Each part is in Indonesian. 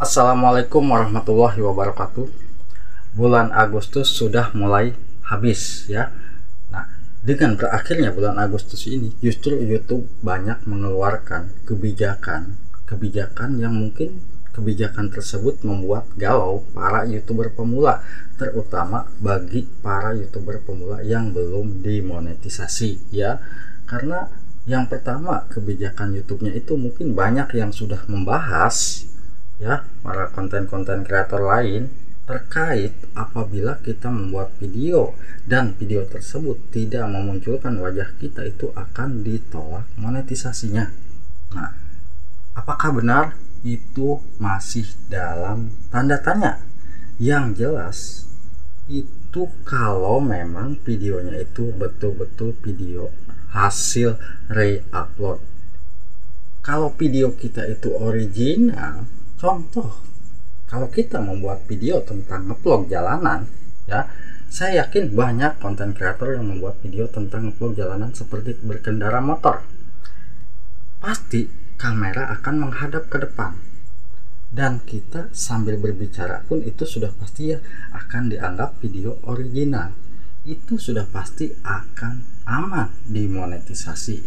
Assalamualaikum warahmatullahi wabarakatuh. Bulan Agustus sudah mulai habis ya. Nah, dengan berakhirnya bulan Agustus ini, justru YouTube banyak mengeluarkan kebijakan yang mungkin kebijakan tersebut membuat galau para YouTuber pemula, terutama bagi para YouTuber pemula yang belum dimonetisasi ya. Karena yang pertama, kebijakan YouTube-nya itu mungkin banyak yang sudah membahas ya para konten-konten kreator lain terkait apabila kita membuat video dan video tersebut tidak memunculkan wajah kita, itu akan ditolak monetisasinya. Nah, apakah benar? Itu masih dalam tanda tanya. Yang jelas itu kalau memang videonya itu betul-betul video hasil re-upload. Kalau video kita itu original, contoh, kalau kita membuat video tentang ngevlog jalanan ya, saya yakin banyak konten kreator yang membuat video tentang ngevlog jalanan seperti berkendara motor. Pasti kamera akan menghadap ke depan, dan kita sambil berbicara pun itu sudah pasti ya akan dianggap video original. Itu sudah pasti akan aman dimonetisasi,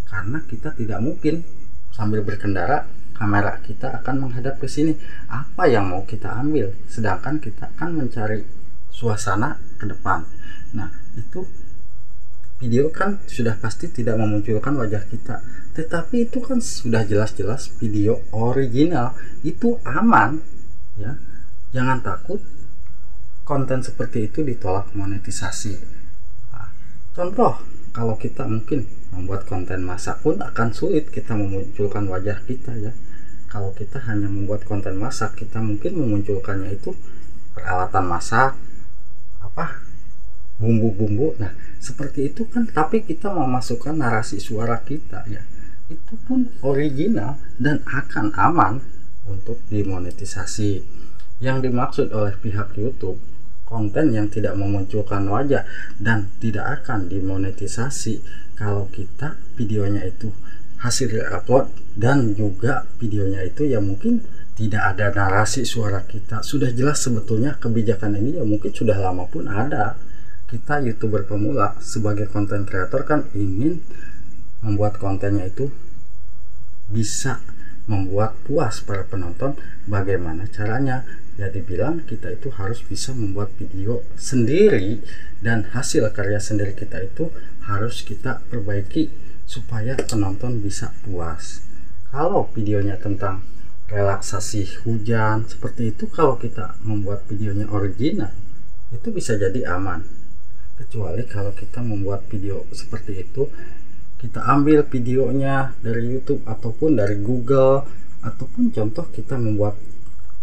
karena kita tidak mungkin sambil berkendara kamera kita akan menghadap ke sini. Apa yang mau kita ambil? Sedangkan kita akan mencari suasana ke depan. Nah, itu video kan sudah pasti tidak memunculkan wajah kita. Tetapi itu kan sudah jelas-jelas video original. Itu aman ya. Jangan takut konten seperti itu ditolak monetisasi. Nah, contoh, kalau kita mungkin membuat konten masak pun akan sulit kita memunculkan wajah kita ya. Kalau kita hanya membuat konten masak, kita mungkin memunculkannya itu peralatan masak, bumbu-bumbu. Nah, seperti itu kan, tapi kita memasukkan narasi suara kita ya. Itu pun original dan akan aman untuk dimonetisasi. Yang dimaksud oleh pihak YouTube, konten yang tidak memunculkan wajah dan tidak akan dimonetisasi kalau kita videonya itu hasil upload, dan juga videonya itu ya mungkin tidak ada narasi suara kita. Sudah jelas sebetulnya kebijakan ini ya mungkin sudah lama pun ada. Kita YouTuber pemula sebagai konten kreator kan ingin membuat kontennya itu bisa membuat puas para penonton. Bagaimana caranya? Ya dibilang kita itu harus bisa membuat video sendiri, dan hasil karya sendiri kita itu harus kita perbaiki supaya penonton bisa puas. Kalau videonya tentang relaksasi hujan seperti itu, kalau kita membuat videonya original, itu bisa jadi aman. Kecuali kalau kita membuat video seperti itu, kita ambil videonya dari YouTube ataupun dari Google, ataupun contoh kita membuat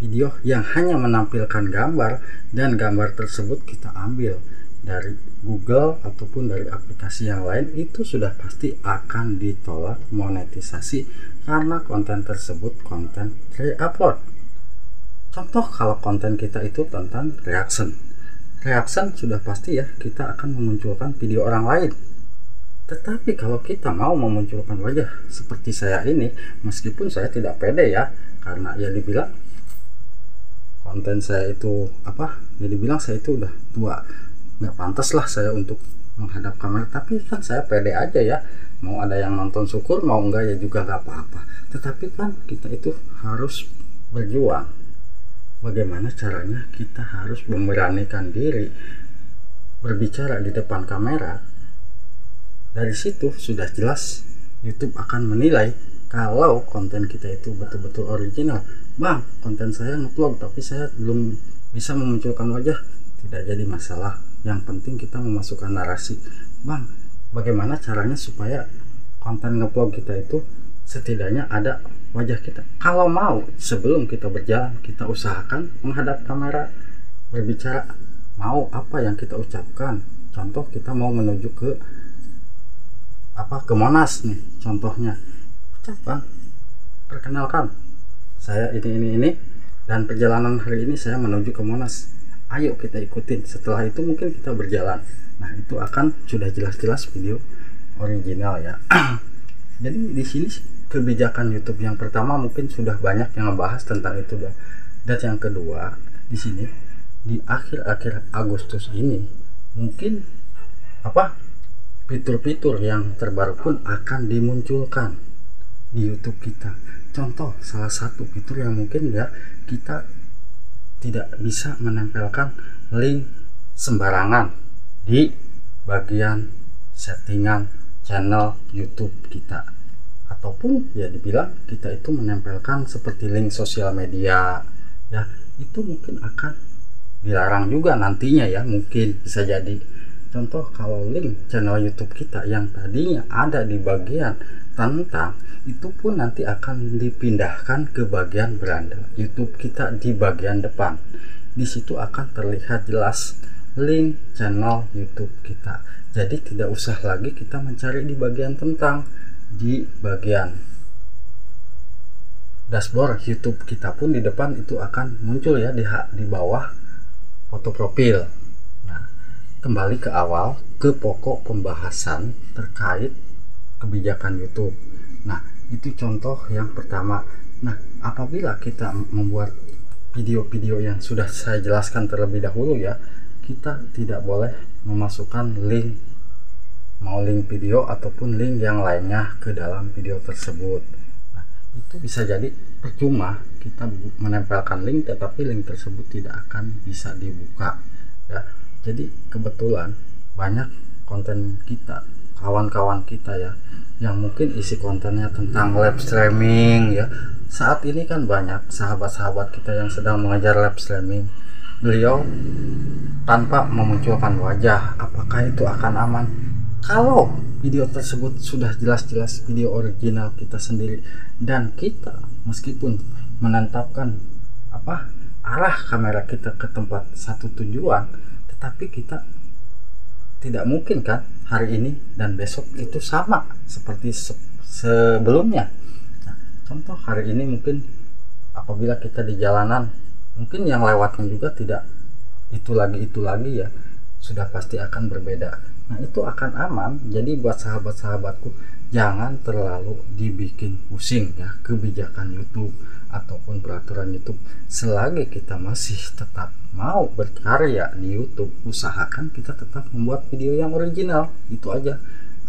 video yang hanya menampilkan gambar, dan gambar tersebut kita ambil dari Google ataupun dari aplikasi yang lain, itu sudah pasti akan ditolak monetisasi karena konten tersebut konten re-upload. Contoh, kalau konten kita itu tentang reaction sudah pasti ya kita akan memunculkan video orang lain. Tetapi kalau kita mau memunculkan wajah seperti saya ini, meskipun saya tidak pede ya, karena ya dibilang konten saya itu ya dibilang saya itu udah tua, nggak pantas lah saya untuk menghadap kamera. Tapi kan saya pede aja ya, mau ada yang nonton syukur, mau enggak ya juga nggak apa-apa. Tetapi kan kita itu harus berjuang. Bagaimana caranya? Kita harus memberanikan diri berbicara di depan kamera. Dari situ sudah jelas YouTube akan menilai kalau konten kita itu betul-betul original. Bang, konten saya ngevlog tapi saya belum bisa memunculkan wajah. Tidak jadi masalah, yang penting kita memasukkan narasi. Bang, bagaimana caranya supaya konten ngevlog kita itu setidaknya ada wajah kita? Kalau mau, sebelum kita berjalan, kita usahakan menghadap kamera, berbicara. Mau apa yang kita ucapkan? Contoh, kita mau menuju ke Monas nih, contohnya. Ucapkan, perkenalkan, saya ini, dan perjalanan hari ini saya menuju ke Monas. Ayo kita ikutin. Setelah itu mungkin kita berjalan. Nah, itu akan sudah jelas-jelas video original ya. Jadi di sini kebijakan YouTube yang pertama mungkin sudah banyak yang membahas tentang itu dan yang kedua di sini di akhir-akhir Agustus ini mungkin fitur-fitur yang terbaru pun akan dimunculkan di YouTube kita. Contoh salah satu fitur yang mungkin ya kita tidak bisa menempelkan link sembarangan di bagian settingan channel YouTube kita, ataupun ya dibilang kita itu menempelkan seperti link sosial media ya, itu mungkin akan dilarang juga nantinya ya, mungkin bisa jadi. Contoh kalau link channel YouTube kita yang tadinya ada di bagian tentang, itu pun nanti akan dipindahkan ke bagian beranda YouTube kita di bagian depan. Di situ akan terlihat jelas link channel YouTube kita. Jadi tidak usah lagi kita mencari di bagian tentang, di bagian dashboard YouTube kita pun di depan itu akan muncul ya di bawah foto profil. Nah, kembali ke awal, ke pokok pembahasan terkait kebijakan YouTube. Nah, itu contoh yang pertama. Nah, apabila kita membuat video-video yang sudah saya jelaskan terlebih dahulu ya, kita tidak boleh memasukkan link, mau link video ataupun link yang lainnya ke dalam video tersebut. Nah, itu bisa jadi percuma kita menempelkan link tetapi link tersebut tidak akan bisa dibuka ya. Jadi kebetulan banyak konten kita, kawan-kawan kita ya, yang mungkin isi kontennya tentang live streaming ya. Saat ini kan banyak sahabat-sahabat kita yang sedang mengajar live streaming. Beliau tanpa memunculkan wajah, apakah itu akan aman? Kalau video tersebut sudah jelas-jelas video original kita sendiri dan kita meskipun menetapkan arah kamera kita ke tempat satu tujuan, tetapi kita tidak mungkin kan hari ini dan besok itu sama seperti sebelumnya. Nah, contoh hari ini mungkin apabila kita di jalanan, mungkin yang lewatnya juga tidak itu lagi ya, sudah pasti akan berbeda. Nah, itu akan aman. Jadi buat sahabat-sahabatku, jangan terlalu dibikin pusing ya kebijakan YouTube ataupun peraturan YouTube. Selagi kita masih tetap mau berkarya di YouTube, usahakan kita tetap membuat video yang original. Itu aja,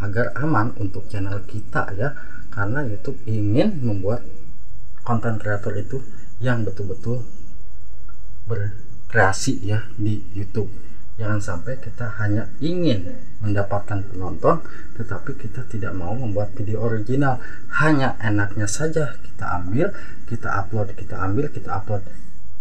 agar aman untuk channel kita ya. Karena YouTube ingin membuat konten kreator itu yang betul-betul berkreasi ya di YouTube. Jangan sampai kita hanya ingin mendapatkan penonton tetapi kita tidak mau membuat video original. Hanya enaknya saja kita ambil, kita upload, kita upload.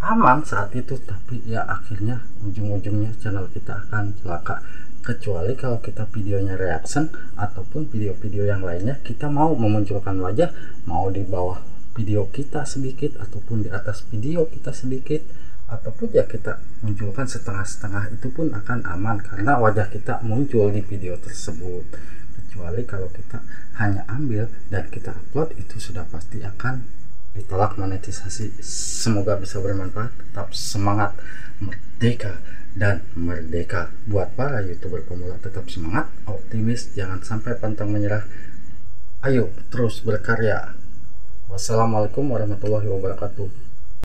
Aman saat itu, tapi ya akhirnya ujung-ujungnya channel kita akan celaka. Kecuali kalau kita videonya reaction ataupun video-video yang lainnya, kita mau memunculkan wajah, mau di bawah video kita sedikit ataupun di atas video kita sedikit, ataupun ya kita munculkan setengah-setengah, itu pun akan aman karena wajah kita muncul di video tersebut. Kecuali kalau kita hanya ambil dan kita upload, itu sudah pasti akan ditolak monetisasi. Semoga bisa bermanfaat. Tetap semangat, merdeka dan merdeka. Buat para YouTuber pemula, tetap semangat, optimis, jangan sampai pantang menyerah. Ayo terus berkarya. Wassalamualaikum warahmatullahi wabarakatuh.